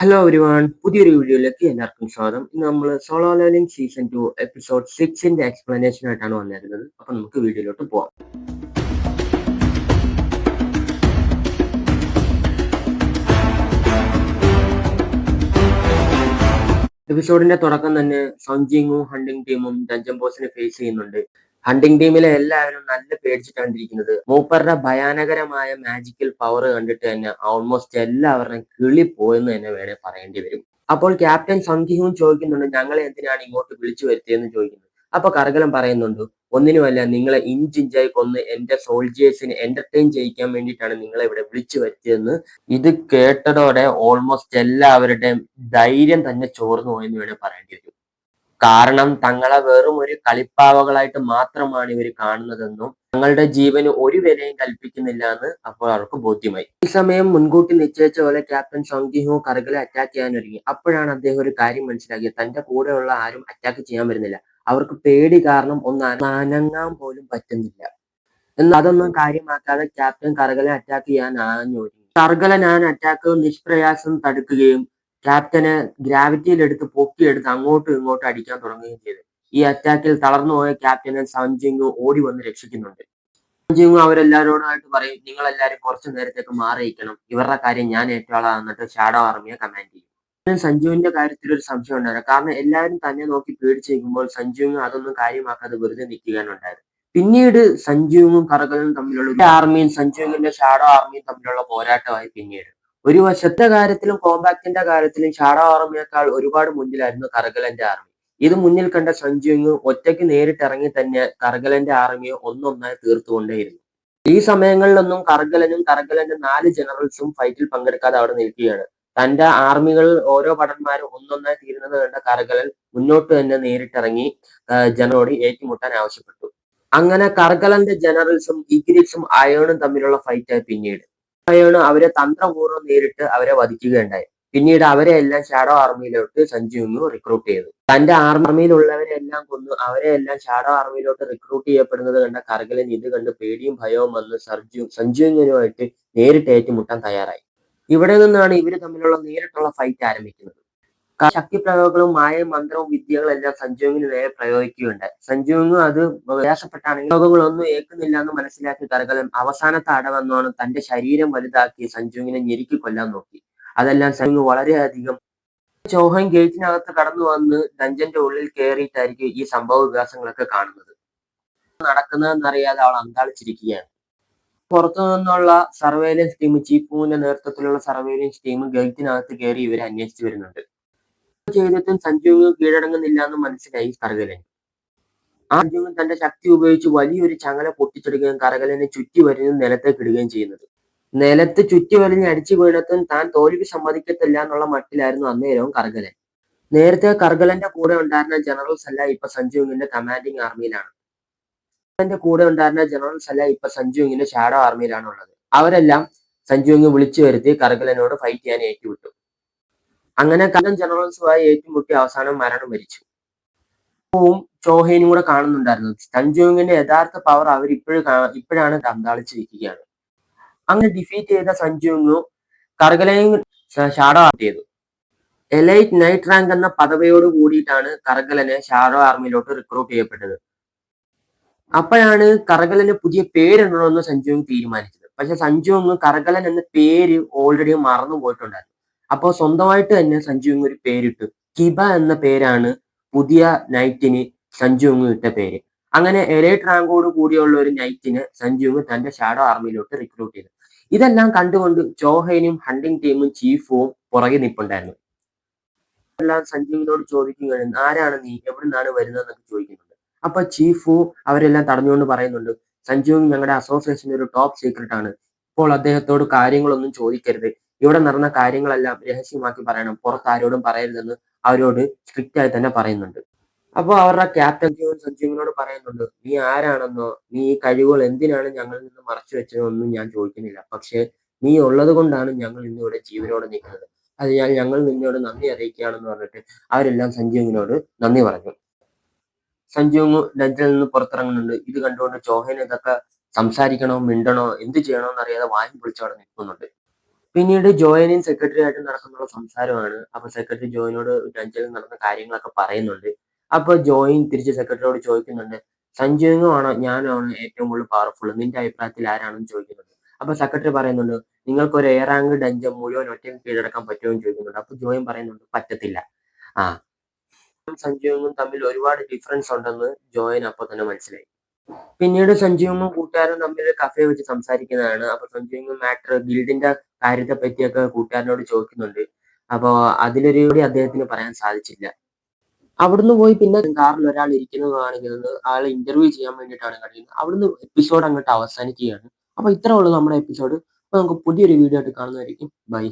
Hello everyone, പുതിയൊരു വീഡിയോയിലേക്ക് എല്ലാവർക്കും സ്വാഗതം. ഇന്ന് നമ്മൾ സോളോ ലേണിംഗ് സീസൺ 2 എപ്പിസോഡ് 6ന്റെ എക്സ്പ്ലനേഷൻ ആയിട്ടാണ് വന്നിരുന്നത്. അപ്പൊ നമുക്ക് വീഡിയോയിലോട്ട് പോവാം. എപ്പിസോഡിന്റെ തുടക്കം തന്നെ സോങ്ജിങ്ങും ഹണ്ടിങ് ടീമും ഡഞ്ചൻ ബോസിനെ ഫേസ് ചെയ്യുന്നുണ്ട്. ഹണ്ടിങ് ടീമിലെ എല്ലാവരും നല്ല പേടിച്ചിട്ടാണ്ടിരിക്കുന്നത്. മൂപ്പറുടെ ഭയാനകരമായ മാജിക്കൽ പവർ കണ്ടിട്ട് തന്നെ ഓൾമോസ്റ്റ് എല്ലാവരുടെയും കിളി പോയെന്ന് തന്നെ വേണേൽ പറയേണ്ടി വരും. അപ്പോൾ ക്യാപ്റ്റൻ സംഗിഹും ചോദിക്കുന്നുണ്ട്, ഞങ്ങളെ എന്തിനാണ് ഇങ്ങോട്ട് വിളിച്ചു വരുത്തിയെന്ന് ചോദിക്കുന്നു. അപ്പൊ കർഗലൻ പറയുന്നുണ്ട്, ഒന്നിനുമല്ല, നിങ്ങളെ ഇഞ്ചിഞ്ചായി കൊന്ന് എന്റെ സോൾജിയേഴ്സിനെ എന്റർടൈൻ ചെയ്യിക്കാൻ വേണ്ടിയിട്ടാണ് നിങ്ങളെ ഇവിടെ വിളിച്ചു വരുത്തിയതെന്ന്. ഇത് കേട്ടതോടെ ഓൾമോസ്റ്റ് എല്ലാവരുടെയും ധൈര്യം തന്നെ ചോർന്നു പോയെന്ന് വേണേൽ പറയേണ്ടി വരും. കാരണം തങ്ങളെ വെറും ഒരു കളിപ്പാവകളായിട്ട് മാത്രമാണ് ഇവർ കാണുന്നതെന്നും തങ്ങളുടെ ജീവന് ഒരു വിലയും കൽപ്പിക്കുന്നില്ല എന്ന് അപ്പോൾ അവർക്ക് ബോധ്യമായി. ഈ സമയം മുൻകൂട്ടി നിശ്ചയിച്ച പോലെ ക്യാപ്റ്റൻ സോങ്ജിഹു കർഗലെ അറ്റാക്ക് ചെയ്യാൻ ഒരുങ്ങി. അപ്പോഴാണ് അദ്ദേഹം ഒരു കാര്യം മനസ്സിലാക്കിയത്, തന്റെ കൂടെയുള്ള ആരും അറ്റാക്ക് ചെയ്യാൻ വരുന്നില്ല. അവർക്ക് പേടി കാരണം ഒന്ന് അനങ്ങാൻ പോലും പറ്റുന്നില്ല. എന്നാൽ അതൊന്നും കാര്യമാക്കാതെ ക്യാപ്റ്റൻ കർഗലെ അറ്റാക്ക് ചെയ്യാൻ ആഞ്ഞൊരുങ്ങി. കർഗല ഞാൻ അറ്റാക്ക് നിഷ്പ്രയാസം തടുക്കുകയും ക്യാപ്റ്റനെ ഗ്രാവിറ്റിയിലെടുത്ത് പൊക്കിയെടുത്ത് അങ്ങോട്ടും ഇങ്ങോട്ടും അടിക്കാൻ തുടങ്ങുകയും ചെയ്തു. ഈ അറ്റാക്കിൽ തളർന്നുപോയ ക്യാപ്റ്റനെ സഞ്ജിങ് ഓടി വന്ന് രക്ഷിക്കുന്നുണ്ട്. സഞ്ജിങ് അവരെല്ലാവരോടായിട്ട് പറയും, നിങ്ങൾ എല്ലാവരും കുറച്ചു നേരത്തേക്ക് മാറിയിരിക്കണം, ഇവരുടെ കാര്യം ഞാൻ ഏറ്റോളാം എന്നിട്ട് ഷാഡോ ആർമിയെ കമാൻഡ് ചെയ്യും. സഞ്ജുവിന്റെ കാര്യത്തിൽ ഒരു സംശയം ഉണ്ടായിരുന്നു. കാരണം എല്ലാവരും തന്നെ നോക്കി പേടിച്ച് നിൽക്കുമ്പോൾ സഞ്ജുവിന് അതൊന്നും കാര്യമാക്കാതെ വെറുതെ നിൽക്കുകയാണ് ഉണ്ടായത്. പിന്നീട് സഞ്ജുവും കർഗലും തമ്മിലുള്ള ആർമിയും സഞ്ജുവിന്റെ ഷാഡോ ആർമിയും തമ്മിലുള്ള പോരാട്ടമായി. പിന്നീട് ഒരു വശത്തെ കാര്യത്തിലും കോമ്പാക്റ്റിന്റെ കാര്യത്തിലും ഷാഡോ ആർമിയേക്കാൾ ഒരുപാട് മുന്നിലായിരുന്നു കർഗലന്റെ ആർമി. ഇത് മുന്നിൽ കണ്ട സഞ്ജുവിങ് ഒറ്റയ്ക്ക് നേരിട്ടിറങ്ങി തന്നെ കർഗലന്റെ ആർമിയെ ഒന്നൊന്നായി തീർത്തുകൊണ്ടേയിരുന്നു. ഈ സമയങ്ങളിലൊന്നും കർഗലനും കർഗലന്റെ 4 ജനറൽസും ഫൈറ്റിൽ പങ്കെടുക്കാതെ അവിടെ നിൽക്കുകയാണ്. തന്റെ ആർമികൾ ഓരോ ഭടന്മാരും ഒന്നൊന്നായി തീരുന്നത് കണ്ട കർഗലൻ മുന്നോട്ട് തന്നെ നേരിട്ടിറങ്ങി ജനറലോട് ഏറ്റുമുട്ടാൻ ആവശ്യപ്പെട്ടു. അങ്ങനെ കർഗലന്റെ ജനറൽസും ഇഗ്രിക്സും അയോണും തമ്മിലുള്ള ഫൈറ്റായി. പിന്നീട് അയോണ് അവരെ തന്ത്രപൂർവ്വം നേരിട്ട് അവരെ വധിക്കുകയുണ്ടായി. പിന്നീട് അവരെ എല്ലാം ഷാഡോ ആർമിയിലോട്ട് സഞ്ജുവിങ് റിക്രൂട്ട് ചെയ്തു. തന്റെ ആർമിയിലുള്ളവരെ എല്ലാം കൊന്നു അവരെ എല്ലാം ഷാഡോ ആർമിയിലോട്ട് റിക്രൂട്ട് ചെയ്യപ്പെടുന്നത് കണ്ട കർഗലൻ ഇത് കണ്ട് പേടിയും ഭയവും വന്ന് സഞ്ജുവിങ്ങുമായിട്ട് നേരിട്ട് ഏറ്റുമുട്ടാൻ തയ്യാറായി. ഇവിടെ നിന്നാണ് ഇവര് തമ്മിലുള്ള നേരിട്ടുള്ള ഫൈറ്റ് ആരംഭിക്കുന്നത്. ശക്തി പ്രയോഗങ്ങളും മായയും മന്ത്രവും വിദ്യകളും എല്ലാം സഞ്ജുവിന് നേരെ പ്രയോഗിക്കുകയുണ്ടായി. സഞ്ജുവിന് അത് പ്രയാസപ്പെട്ടാണെങ്കിൽ പ്രയോഗങ്ങളൊന്നും ഏൽക്കുന്നില്ല എന്ന് മനസ്സിലാക്കി കർഗലൻ അവസാനത്തെ അടവെന്നോണം തന്റെ ശരീരം വലുതാക്കി സഞ്ജുവിനെ ഞെരുക്കി കൊല്ലാൻ നോക്കി. അതെല്ലാം സഞ്ജു വളരെയധികം ചൗഹാൻ ഗേറ്റിനകത്ത് കടന്നു വന്ന് ഡഞ്ചന്റെ ഉള്ളിൽ കയറിയിട്ടായിരിക്കും ഈ സംഭവ വികാസങ്ങളൊക്കെ കാണുന്നത്. നടക്കുന്നതെന്നറിയാതെ അവൾ അന്താളിച്ചിരിക്കുകയാണ്. പുറത്തു നിന്നുള്ള സർവൈലൻസ് ടീം, ചീഫുവിന്റെ നേതൃത്വത്തിലുള്ള സർവൈലൻസ് ടീം ഗേറ്റിനകത്ത് കയറി ഇവരെ അന്വേഷിച്ചു വരുന്നുണ്ട്. ചെയ്തിട്ടും സഞ്ജുവിന് കീഴടങ്ങുന്നില്ല എന്ന് മനസ്സിലായി കർഗലൻ. ആ സഞ്ജുവിൻ തന്റെ ശക്തി ഉപയോഗിച്ച് വലിയൊരു ചങ്ങല പൊട്ടിച്ചെടുക്കുകയും കർഗലനെ ചുറ്റി വരിഞ്ഞ് നിലത്തേക്ക് ഇടുകയും ചെയ്യുന്നത്. നിലത്ത് ചുറ്റി വലിഞ്ഞ് അടിച്ചു വീണത്തും താൻ തോൽവി സമ്മതിക്കത്തില്ല എന്നുള്ള മട്ടിലായിരുന്നു അന്നേരവും കർഗലൻ. നേരത്തെ കർഗലന്റെ കൂടെ ഉണ്ടായിരുന്ന ജനറൽസ് എല്ലാം ഇപ്പൊ സഞ്ജുവിന്റെ കമാൻഡിങ് ആർമിയിലാണ്. കൂടെ ഉണ്ടായിരുന്ന ജനറൽസ് എല്ലാം ഇപ്പൊ സഞ്ജുവിന്റെ ഷാഡോ ആർമിയിലാണ് ഉള്ളത്. അവരെല്ലാം സഞ്ജുവിനെ വിളിച്ചു വരുത്തി കർഗലനോട് ഫൈറ്റ് ചെയ്യാൻ ഏറ്റുവിട്ടു. അങ്ങനെ കർഗലൻ ജനറൽസുമായി ഏറ്റുമുട്ടി അവസാനം മരണം വരിച്ചു. ചോഹേനും കൂടെ കാണുന്നുണ്ടായിരുന്നു. സഞ്ജുവിന്റെ യഥാർത്ഥ പവർ അവർ ഇപ്പോഴാണ് അന്താളിച്ചിരിക്കുകയാണ്. അങ്ങനെ ഡിഫീറ്റ് ചെയ്ത സഞ്ജുവിനു കർഗലയും ഷാഡോ ആർമി ചെയ്തു. എലൈറ്റ് നൈറ്റ് റാങ്ക് എന്ന പദവിയോട് കൂടിയിട്ടാണ് കർഗലനെ ഷാഡോ ആർമിയിലോട്ട് റിക്രൂട്ട് ചെയ്യപ്പെട്ടത്. അപ്പോഴാണ് കർഗലന് പുതിയ പേരിടണമെന്ന് സഞ്ജുവിങ് തീരുമാനിച്ചത്. പക്ഷെ സഞ്ജുവിങ് കർഗലൻ എന്ന പേര് ഓൾറെഡി മറന്നു പോയിട്ടുണ്ടായിരുന്നു. അപ്പോൾ സ്വന്തമായിട്ട് തന്നെ സഞ്ജുവിങ് ഒരു പേരിട്ടു. കിബ എന്ന പേരാണ് പുതിയ നൈറ്റിന് സഞ്ജുവിങ് ഇട്ട പേര്. അങ്ങനെ എലൈറ്റ് റാങ്കോട് കൂടിയുള്ള ഒരു നൈറ്റിന് സഞ്ജുവിങ് തന്റെ ഷാഡോ ആർമിയിലോട്ട് റിക്രൂട്ട് ചെയ്തു. ഇതെല്ലാം കണ്ടുകൊണ്ട് ചോഹൈനും ഹണ്ടിങ് ടീമും ചീഫും പുറകെ നിൽപ്പുണ്ടായിരുന്നു. എല്ലാം സഞ്ജുവിനോട് ചോദിക്കുകയാണ്, ആരാണ് നീ, എവിടുന്നാണ് വരുന്നതെന്നൊക്കെ ചോദിക്കുന്നുണ്ട്. അപ്പൊ ചീഫു അവരെല്ലാം തടഞ്ഞുകൊണ്ട് പറയുന്നുണ്ട്, സഞ്ജുവും ഞങ്ങളുടെ അസോസിയേഷന്റെ ഒരു ടോപ്പ് സീക്രട്ട് ആണ്. ഇപ്പോൾ അദ്ദേഹത്തോട് കാര്യങ്ങളൊന്നും ചോദിക്കരുത്. ഇവിടെ നടന്ന കാര്യങ്ങളെല്ലാം രഹസ്യമാക്കി പറയണം, പുറത്താരോടും പറയരുതെന്ന് അവരോട് സ്ട്രിക്റ്റ് ആയി തന്നെ പറയുന്നുണ്ട്. അപ്പോൾ അവരുടെ ക്യാപ്റ്റൻ സഞ്ജുവിനോട് പറയുന്നുണ്ട്, നീ ആരാണെന്നോ നീ ഈ കഴിവുകൾ എന്തിനാണ് ഞങ്ങളിൽ നിന്ന് മറച്ചു വെച്ചതെന്നൊന്നും ഞാൻ ചോദിക്കുന്നില്ല. പക്ഷെ നീ ഉള്ളത് കൊണ്ടാണ് ഞങ്ങൾ ഇന്നിവിടെ ജീവനോടെ നിൽക്കുന്നത്. അതിനാൽ ഞങ്ങൾ നിന്നോട് നന്ദി അറിയിക്കുകയാണെന്ന് പറഞ്ഞിട്ട് അവരെല്ലാം സഞ്ജുവിനോട് നന്ദി പറഞ്ഞു. സഞ്ജുവിന് ലഞ്ചിൽ നിന്ന് പുറത്തിറങ്ങുന്നുണ്ട്. ഇത് കണ്ടുകൊണ്ട് ചോഹൻ ഇതൊക്കെ സംസാരിക്കണോ മിണ്ടണോ എന്ത് ചെയ്യണോ എന്നറിയാതെ വായും പൊളിച്ചവിടെ നിൽക്കുന്നുണ്ട്. പിന്നീട് ജോയിനും സെക്രട്ടറി ആയിട്ട് നടക്കുന്നുള്ള സംസാരമാണ്. അപ്പൊ സെക്രട്ടറി ജോയിനോട് ഡഞ്ചനിൽ നടന്ന കാര്യങ്ങളൊക്കെ പറയുന്നുണ്ട്. അപ്പൊ ജോയിൻ തിരിച്ച് സെക്രട്ടറിയോട് ചോദിക്കുന്നുണ്ട്, സഞ്ജുവിങ്ങോ ആണോ ഞാനാണോ ഏറ്റവും കൂടുതൽ പവർഫുൾ, നിന്റെ അഭിപ്രായത്തിൽ ആരാണെന്ന് ചോദിക്കുന്നുണ്ട്. അപ്പൊ സെക്രട്ടറി പറയുന്നുണ്ട്, നിങ്ങൾക്ക് ഒരു എ റാങ്ക് ഡഞ്ചൻ മുഴുവൻ ഒറ്റയ്ക്ക് കീഴടക്കാൻ പറ്റുമോ എന്ന് ചോദിക്കുന്നുണ്ട്. അപ്പൊ ജോയിൻ പറയുന്നുണ്ട്, പറ്റത്തില്ല. ആ സഞ്ജുവിങ്ങും തമ്മിൽ ഒരുപാട് ഡിഫറൻസ് ഉണ്ടെന്ന് ജോയിൻ അപ്പൊ തന്നെ മനസ്സിലായി. പിന്നീട് സഞ്ജീവും കൂട്ടുകാരും തമ്മിൽ കഫേ വെച്ച് സംസാരിക്കുന്നതാണ്. അപ്പൊ സഞ്ജീവും മാറ്റർ ഗിൽഡിന്റെ കാര്യത്തെ പറ്റിയൊക്കെ കൂട്ടുകാരനോട് ചോദിക്കുന്നുണ്ട്. അപ്പൊ അതിലൊരു കൂടി അദ്ദേഹത്തിന് പറയാൻ സാധിച്ചില്ല. അവിടുന്ന് പോയി പിന്നെ കാറിൽ ഒരാൾ ഇരിക്കുന്നത് കാണിക്കുന്നത് ആളെ ഇന്റർവ്യൂ ചെയ്യാൻ വേണ്ടിയിട്ടാണ് കാണിക്കുന്നത്. അവിടുന്ന് എപ്പിസോഡ് അങ്ങോട്ട് അവസാനിക്കുകയാണ്. അപ്പൊ ഇത്രേ ഉള്ളൂ നമ്മുടെ എപ്പിസോഡ്. അപ്പൊ നമുക്ക് പുതിയൊരു വീഡിയോ ആയിട്ട് കാണുന്നതായിരിക്കും. ബൈ.